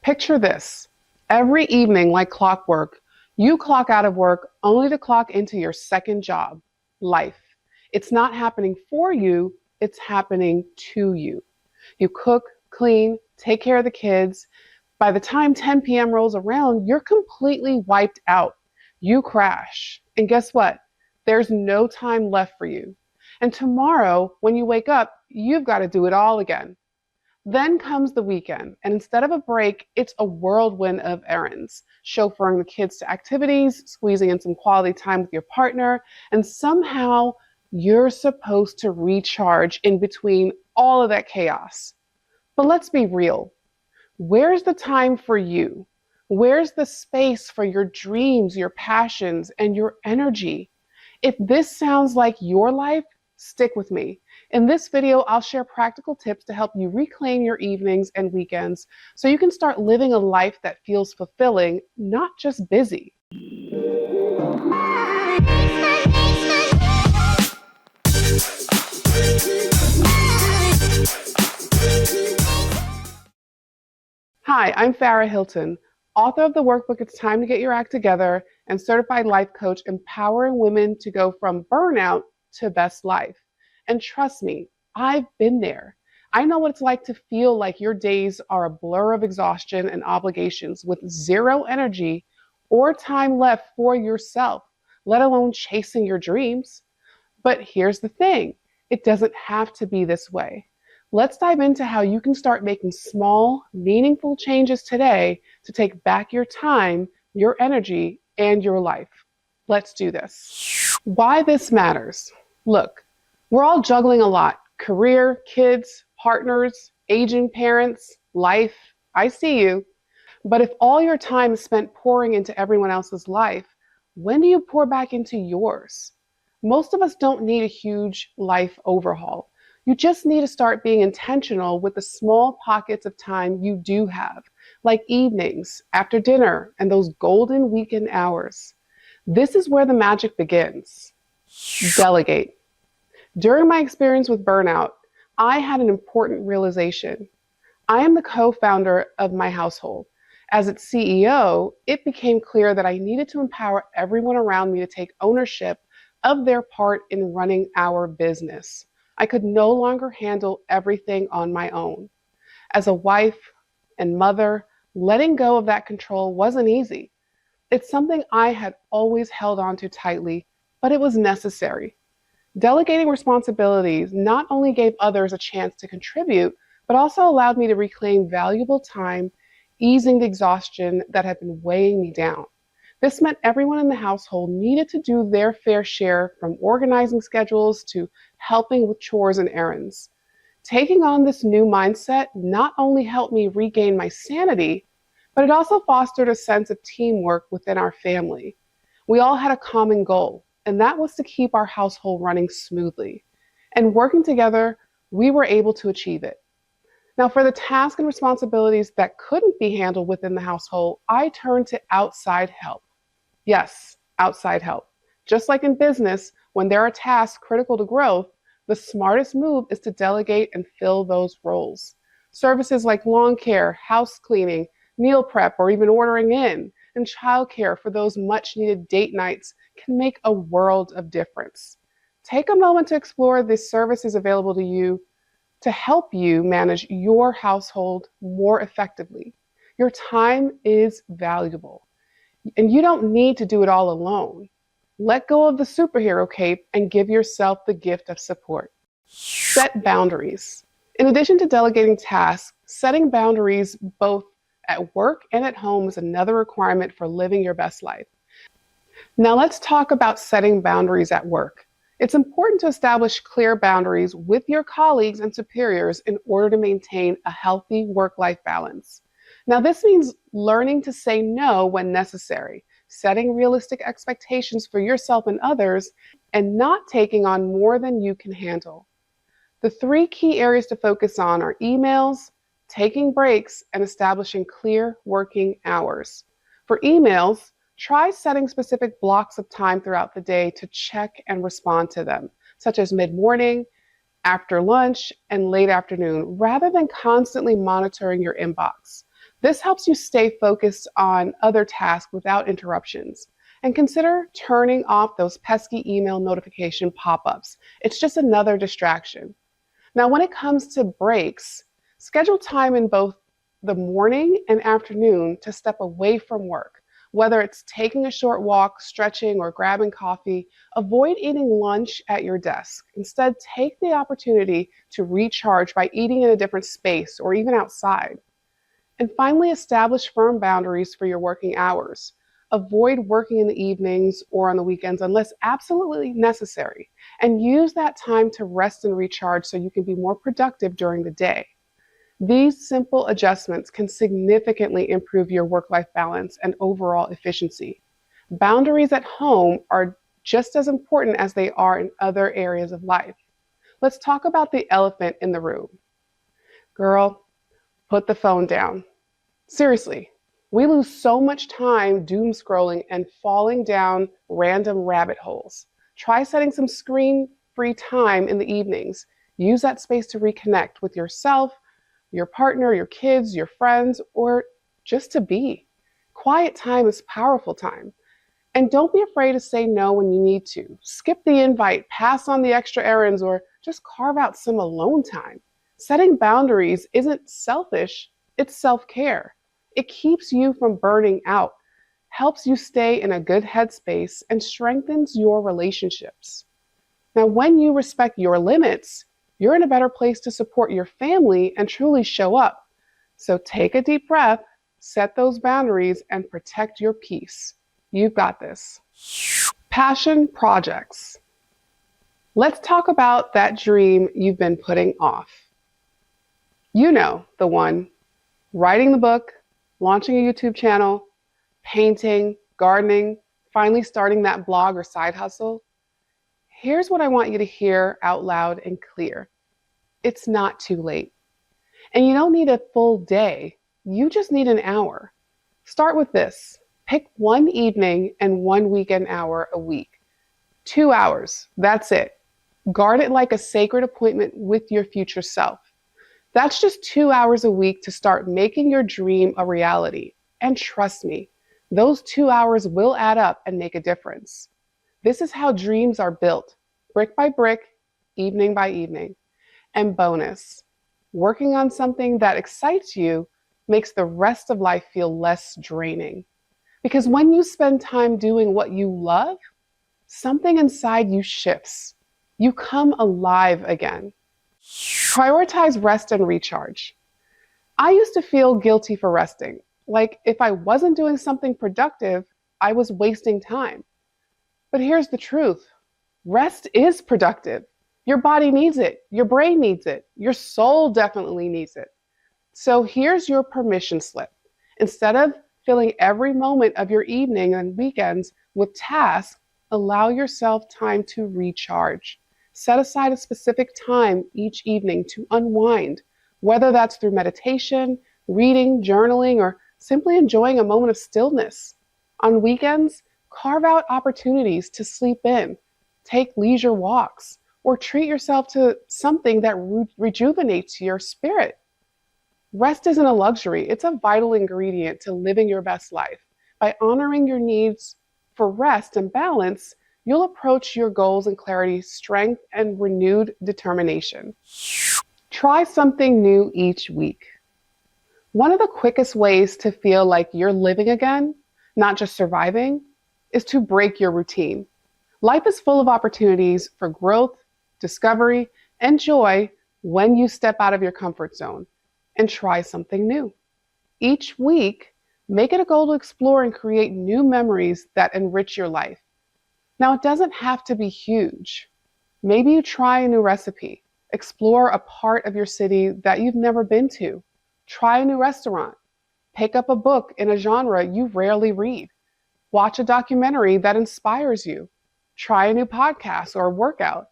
Picture this. Every evening, like clockwork, you clock out of work only to clock into your second job, life. It's not happening for you, it's happening to you. You cook, clean, take care of the kids. By the time 10 p.m. rolls around, you're completely wiped out. You crash. And guess what? There's no time left for you. And tomorrow, when you wake up, you've got to do it all again. Then comes the weekend, and instead of a break, it's a whirlwind of errands, chauffeuring the kids to activities, squeezing in some quality time with your partner, and somehow you're supposed to recharge in between all of that chaos. But let's be real. Where's the time for you? Where's the space for your dreams, your passions, and your energy? If this sounds like your life, stick with me. In this video, I'll share practical tips to help you reclaim your evenings and weekends so you can start living a life that feels fulfilling, not just busy. Hi, I'm Farrah Hylton, author of the workbook It's Time to Get Your Act Together and certified life coach empowering women to go from burnout to best life. And trust me, I've been there. I know what it's like to feel like your days are a blur of exhaustion and obligations with zero energy or time left for yourself, let alone chasing your dreams. But here's the thing, it doesn't have to be this way. Let's dive into how you can start making small, meaningful changes today to take back your time, your energy, and your life. Let's do this. Why this matters. Look, we're all juggling a lot. Career, kids, partners, aging parents, life. I see you. But if all your time is spent pouring into everyone else's life, when do you pour back into yours? Most of us don't need a huge life overhaul. You just need to start being intentional with the small pockets of time you do have, like evenings, after dinner, and those golden weekend hours. This is where the magic begins. Delegate. During my experience with burnout, I had an important realization. I am the co-founder of my household. As its CEO, it became clear that I needed to empower everyone around me to take ownership of their part in running our business. I could no longer handle everything on my own. As a wife and mother, letting go of that control wasn't easy. It's something I had always held on to tightly, but it was necessary. Delegating responsibilities not only gave others a chance to contribute, but also allowed me to reclaim valuable time, easing the exhaustion that had been weighing me down. This meant everyone in the household needed to do their fair share, from organizing schedules to helping with chores and errands. Taking on this new mindset not only helped me regain my sanity, but it also fostered a sense of teamwork within our family. We all had a common goal, and that was to keep our household running smoothly. And working together, we were able to achieve it. Now, for the tasks and responsibilities that couldn't be handled within the household, I turned to outside help. Yes, outside help. Just like in business, when there are tasks critical to growth, the smartest move is to delegate and fill those roles. Services like lawn care, house cleaning, meal prep, or even ordering in, and childcare for those much needed date nights can make a world of difference. Take a moment to explore the services available to you to help you manage your household more effectively. Your time is valuable, and you don't need to do it all alone. Let go of the superhero cape and give yourself the gift of support. Set boundaries. In addition to delegating tasks, setting boundaries both at work and at home is another requirement for living your best life. Now let's talk about setting boundaries at work. It's important to establish clear boundaries with your colleagues and superiors in order to maintain a healthy work-life balance. Now, this means learning to say no when necessary, setting realistic expectations for yourself and others, and not taking on more than you can handle. The three key areas to focus on are emails, taking breaks, and establishing clear working hours. For emails, try setting specific blocks of time throughout the day to check and respond to them, such as mid-morning, after lunch, and late afternoon, rather than constantly monitoring your inbox. This helps you stay focused on other tasks without interruptions. And consider turning off those pesky email notification pop-ups. It's just another distraction. Now, when it comes to breaks, schedule time in both the morning and afternoon to step away from work. Whether it's taking a short walk, stretching, or grabbing coffee, avoid eating lunch at your desk. Instead, take the opportunity to recharge by eating in a different space or even outside. And finally, establish firm boundaries for your working hours. Avoid working in the evenings or on the weekends unless absolutely necessary, and use that time to rest and recharge so you can be more productive during the day. These simple adjustments can significantly improve your work-life balance and overall efficiency. Boundaries at home are just as important as they are in other areas of life. Let's talk about the elephant in the room. Girl, put the phone down. Seriously, we lose so much time doom scrolling and falling down random rabbit holes. Try setting some screen-free time in the evenings. Use that space to reconnect with yourself, your partner, your kids, your friends, or just to be. Quiet time is powerful time. And don't be afraid to say no when you need to. Skip the invite, pass on the extra errands, or just carve out some alone time. Setting boundaries isn't selfish, it's self-care. It keeps you from burning out, helps you stay in a good headspace, and strengthens your relationships. Now, when you respect your limits, you're in a better place to support your family and truly show up. So take a deep breath, set those boundaries, and protect your peace. You've got this. Passion projects. Let's talk about that dream you've been putting off. You know the one. Writing the book, launching a YouTube channel, painting, gardening, finally starting that blog or side hustle. Here's what I want you to hear out loud and clear. It's not too late. And you don't need a full day. You just need an hour. Start with this. Pick one evening and one weekend hour a week. 2 hours. That's it. Guard it like a sacred appointment with your future self. That's just 2 hours a week to start making your dream a reality. And trust me, those 2 hours will add up and make a difference. This is how dreams are built, brick by brick, evening by evening. And bonus, working on something that excites you makes the rest of life feel less draining. Because when you spend time doing what you love, something inside you shifts. You come alive again. Prioritize rest and recharge. I used to feel guilty for resting. Like if I wasn't doing something productive, I was wasting time. But here's the truth. Rest is productive. Your body needs it. Your brain needs it. Your soul definitely needs it. So here's your permission slip. Instead of filling every moment of your evening and weekends with tasks, allow yourself time to recharge. Set aside a specific time each evening to unwind, whether that's through meditation, reading, journaling, or simply enjoying a moment of stillness. On weekends, carve out opportunities to sleep in, take leisure walks, or treat yourself to something that rejuvenates your spirit. Rest isn't a luxury, it's a vital ingredient to living your best life. By honoring your needs for rest and balance, you'll approach your goals in clarity, strength, and renewed determination. Try something new each week. One of the quickest ways to feel like you're living again, not just surviving, is to break your routine. Life is full of opportunities for growth, discovery, and joy when you step out of your comfort zone and try something new. Each week, make it a goal to explore and create new memories that enrich your life. Now, it doesn't have to be huge. Maybe you try a new recipe, explore a part of your city that you've never been to, try a new restaurant, pick up a book in a genre you rarely read, watch a documentary that inspires you, try a new podcast or workout,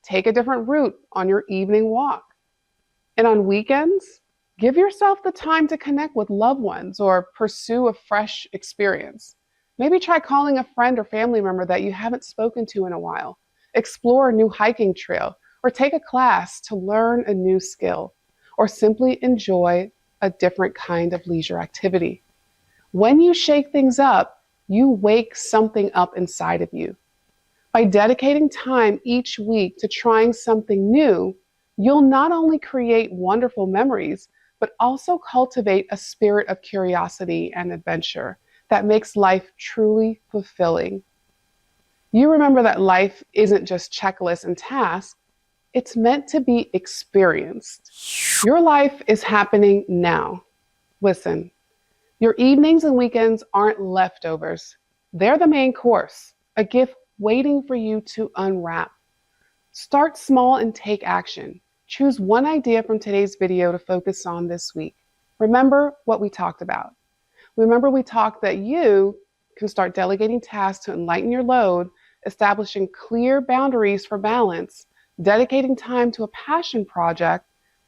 take a different route on your evening walk. And on weekends, give yourself the time to connect with loved ones or pursue a fresh experience. Maybe try calling a friend or family member that you haven't spoken to in a while. Explore a new hiking trail or take a class to learn a new skill, or simply enjoy a different kind of leisure activity. When you shake things up, you wake something up inside of you. By dedicating time each week to trying something new, you'll not only create wonderful memories, but also cultivate a spirit of curiosity and adventure that makes life truly fulfilling. You remember that life isn't just checklists and tasks, it's meant to be experienced. Your life is happening now. Listen, your evenings and weekends aren't leftovers. They're the main course, a gift waiting for you to unwrap. Start small and take action. Choose one idea from today's video to focus on this week. Remember what we talked about. Remember we talked that you can start delegating tasks to enlighten your load, establishing clear boundaries for balance, dedicating time to a passion project,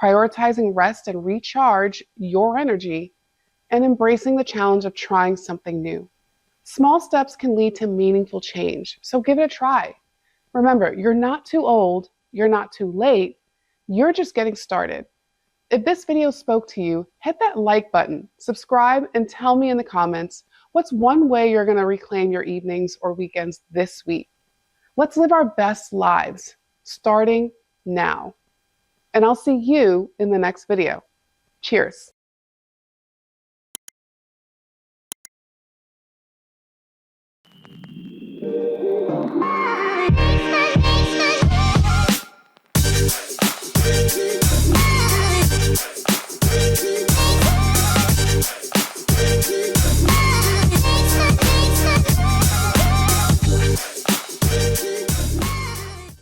prioritizing rest and recharge your energy, and embracing the challenge of trying something new. Small steps can lead to meaningful change, so give it a try. Remember, you're not too old, you're not too late, you're just getting started. If this video spoke to you, hit that like button, subscribe, and tell me in the comments what's one way you're going to reclaim your evenings or weekends this week. Let's live our best lives, starting now. And I'll see you in the next video. Cheers.